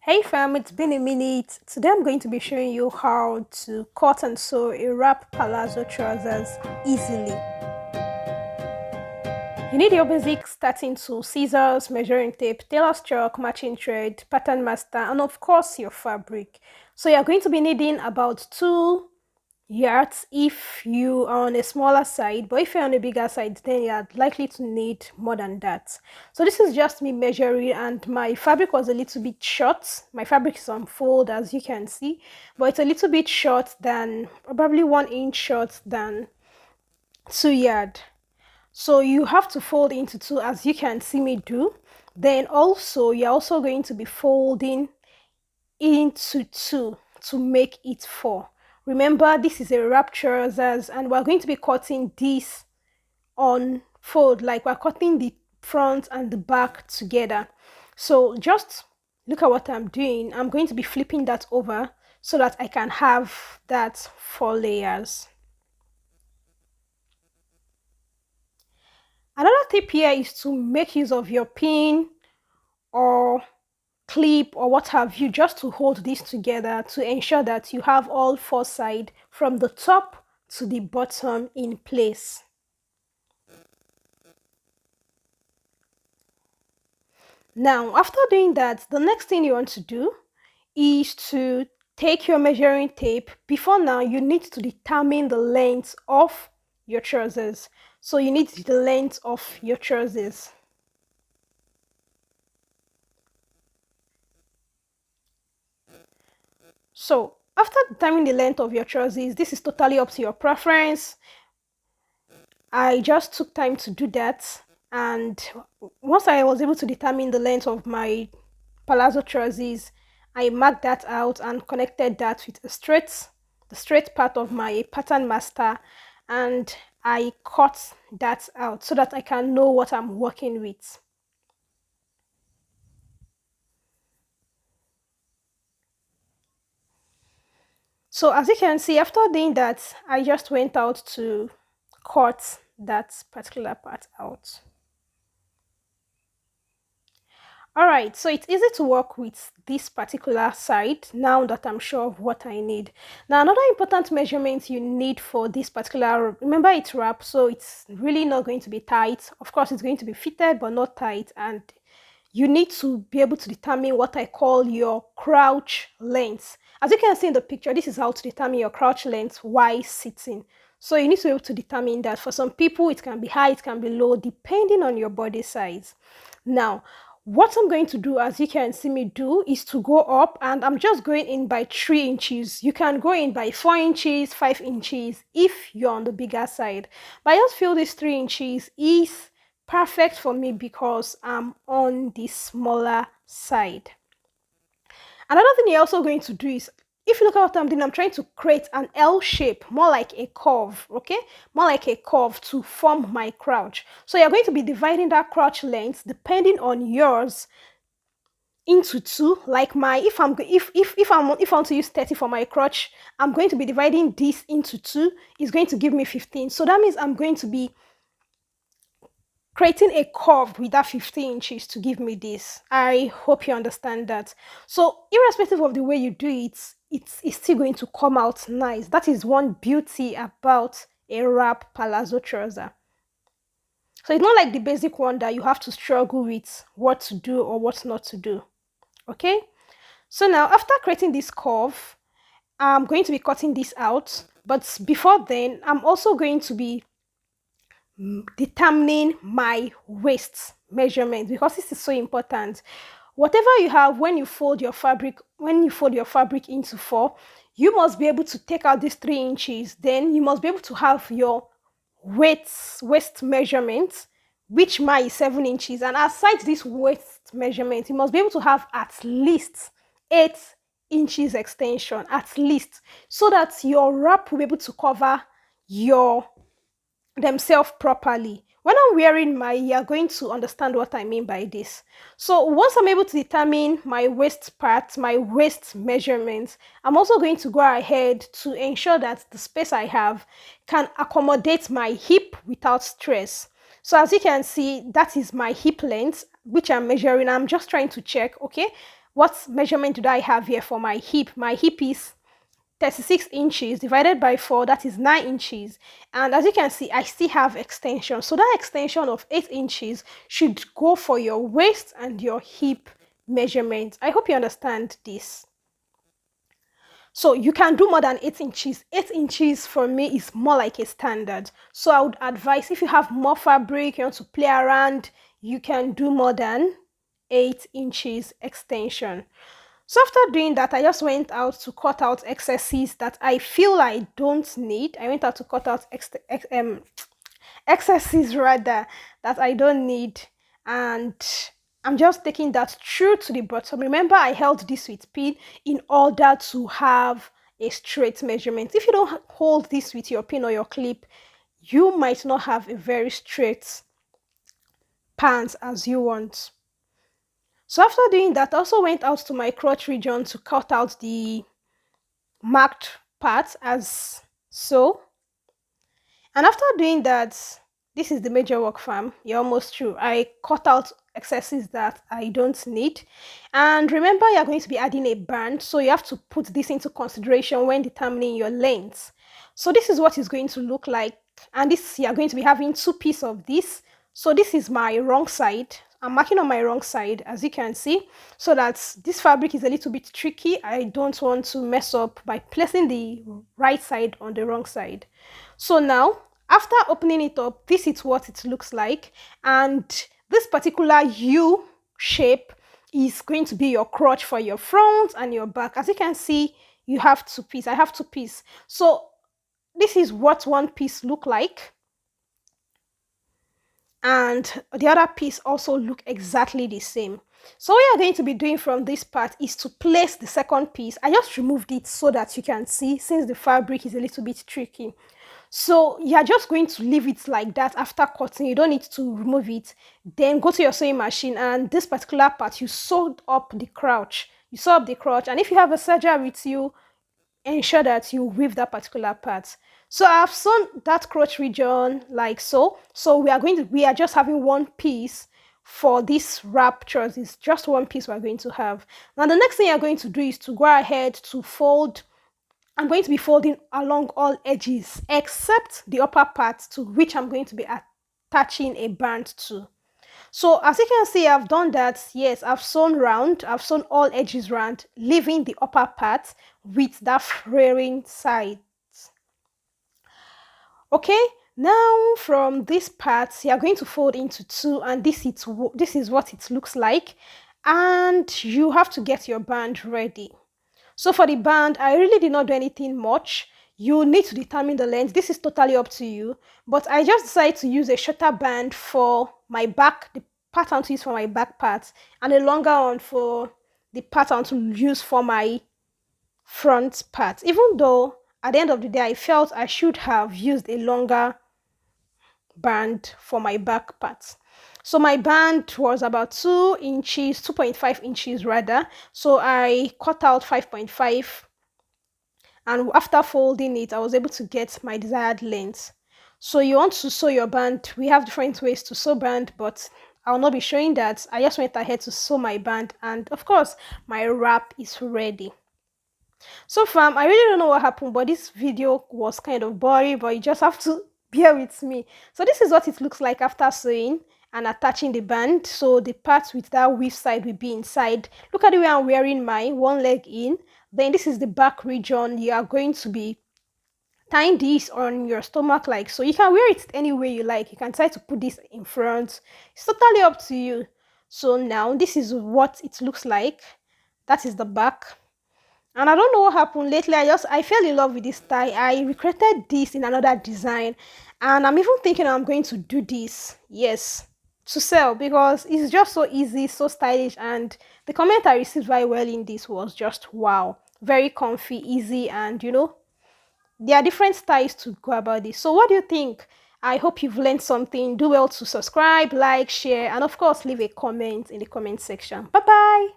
Hey fam, it's been a minute. Today I'm going to be showing you how to cut and sew a wrap palazzo trousers easily. You need your basic starting tool, scissors, measuring tape, tailor's chalk, matching thread, pattern master, and of course your fabric. So you're going to be needing about 2 yards if you are on a smaller side, but if you're on a bigger side, then you're likely to need more than that. So this is just me measuring, and my fabric was a little bit short. My fabric is on fold, as you can see, but it's a little bit short than, probably 1 inch short than 2 yard. So you have to fold into two, as you can see me do. Then also you're also going to be folding into two to make it 4. Remember, this is a wrap trousers and we're going to be cutting this on fold, like we're cutting the front and the back together. So just look at what I'm doing. I'm going to be flipping that over so that I can have that 4 layers. Another tip here is to make use of your pin or clip or what have you, just to hold this together to ensure that you have all 4 sides from the top to the bottom in place. Now, after doing that, the next thing you want to do is to take your measuring tape. Before now, you need to determine the length of your trousers. So you need the length of your trousers. So after determining the length of your trousers, this is totally up to your preference. I just took time to do that, and once I was able to determine the length of my palazzo trousers, I marked that out and connected that with the straight part of my pattern master, and I cut that out so that I can know what I'm working with. So as you can see, after doing that, I just went out to cut that particular part out. Alright, so it's easy to work with this particular side now that I'm sure of what I need. Now, another important measurement you need for this particular, remember it's wrap, so it's really not going to be tight. Of course, it's going to be fitted, but not tight. And you need to be able to determine what I call your crouch length. As you can see in the picture, this is how to determine your crouch length while sitting. So you need to be able to determine that. For some people, it can be high, it can be low, depending on your body size. Now, what I'm going to do, as you can see me do, is to go up, and I'm just going in by 3 inches. You can go in by 4 inches, 5 inches if you're on the bigger side. But I just feel this 3 inches is perfect for me because I'm on the smaller side. Another thing you're also going to do is, if you look at what I'm doing, I'm trying to create an L shape, more like a curve, okay? More like a curve to form my crouch. So you're going to be dividing that crouch length depending on yours into 2. Like my, if I want to use 30 for my crotch, I'm going to be dividing this into 2. It's going to give me 15. So that means I'm going to be creating a curve with that 15 inches to give me this. I hope you understand that. So irrespective of the way you do it, it's still going to come out nice. That is one beauty about a wrap palazzo trouser. So it's not like the basic one that you have to struggle with what to do or what not to do. Okay, so now after creating this curve, I'm going to be cutting this out. But before then, I'm also going to be determining my waist measurement, because this is so important. Whatever you have, when you fold your fabric into 4, you must be able to take out these 3 inches. Then you must be able to have your waist measurement, which mine is 7 inches. And aside this waist measurement, you must be able to have at least 8 inches extension, at least, so that your wrap will be able to cover themselves properly. When I'm wearing my, you're going to understand what I mean by this. So once I'm able to determine my waist part, my waist measurements, I'm also going to go ahead to ensure that the space I have can accommodate my hip without stress. So as you can see, that is my hip length, which I'm measuring. I'm just trying to check, okay, what measurement do I have here for my hip? My hip is 36 inches divided by 4, that is 9 inches. And as you can see, I still have extension. So that extension of 8 inches should go for your waist and your hip measurement. I hope you understand this. So you can do more than 8 inches. 8 inches for me is more like a standard. So I would advise, if you have more fabric, you want to play around, you can do more than 8 inches extension. So after doing that, I just went out to cut out excesses that I feel I don't need. I went out to cut out excesses rather that I don't need, and I'm just taking that through to the bottom. Remember, I held this with pin in order to have a straight measurement. If you don't hold this with your pin or your clip, you might not have a very straight pants as you want. So after doing that, I also went out to my crotch region to cut out the marked parts as so. And after doing that, this is the major work, fam. You're almost through. I cut out excesses that I don't need. And remember, you're going to be adding a band, so you have to put this into consideration when determining your length. So this is what it's going to look like. And this, you're going to be having 2 pieces of this. So this is my wrong side. I'm marking on my wrong side, as you can see, so that this fabric is a little bit tricky. I don't want to mess up by placing the right side on the wrong side. So now, after opening it up, this is what it looks like. And this particular U shape is going to be your crotch for your front and your back. As you can see, you have 2 pieces. I have 2 pieces. So this is what one piece look like. And the other piece also look exactly the same. So what you're going to be doing from this part is to place the second piece. I just removed it so that you can see, since the fabric is a little bit tricky. So you're just going to leave it like that after cutting. You don't need to remove it. Then go to your sewing machine, and this particular part, you sew up the crotch. You sew up the crotch, and if you have a serger with you, ensure that you weave that particular part. So I've sewn that crotch region like so. So we are just having 1 piece for this wrap trousers. Just 1 piece we're going to have. Now the next thing you're going to do is to go ahead to fold. I'm going to be folding along all edges except the upper part, to which I'm going to be attaching a band to. So as you can see, I've done that. Yes, I've sewn round. I've sewn all edges round, leaving the upper part with that fraying side. Okay, now from this part, you are going to fold into 2, and this is what it looks like. And you have to get your band ready. So for the band, I really did not do anything much. You need to determine the length. This is totally up to you. But I just decided to use a shorter band for my back, the pattern to use for my back part, and a longer one for the pattern to use for my front part. Even though at the end of the day, I felt I should have used a longer band for my back part. So my band was about 2 inches, 2.5 inches rather. So I cut out 5.5, and after folding it, I was able to get my desired length. So you want to sew your band. We have different ways to sew band, but I'll not be showing that. I just went ahead to sew my band, and of course my wrap is ready. So fam, I really don't know what happened, but this video was kind of boring, but you just have to bear with me. So this is what it looks like after sewing and attaching the band. So the part with that weave side will be inside. Look at the way I'm wearing my one leg in. Then this is the back region. You are going to be tying this on your stomach like so. You can wear it any way you like. You can try to put this in front. It's totally up to you. So now this is what it looks like. That is the back. And I don't know what happened lately. I fell in love with this tie. I recreated this in another design, and I'm even thinking I'm going to do this, yes, to sell, because it's just so easy, so stylish, and the comment I received very well in this was just wow, very comfy, easy, and you know, there are different styles to go about this. So what do you think? I hope you've learned something. Do well to subscribe, like, share, and of course leave a comment in the comment section. Bye bye.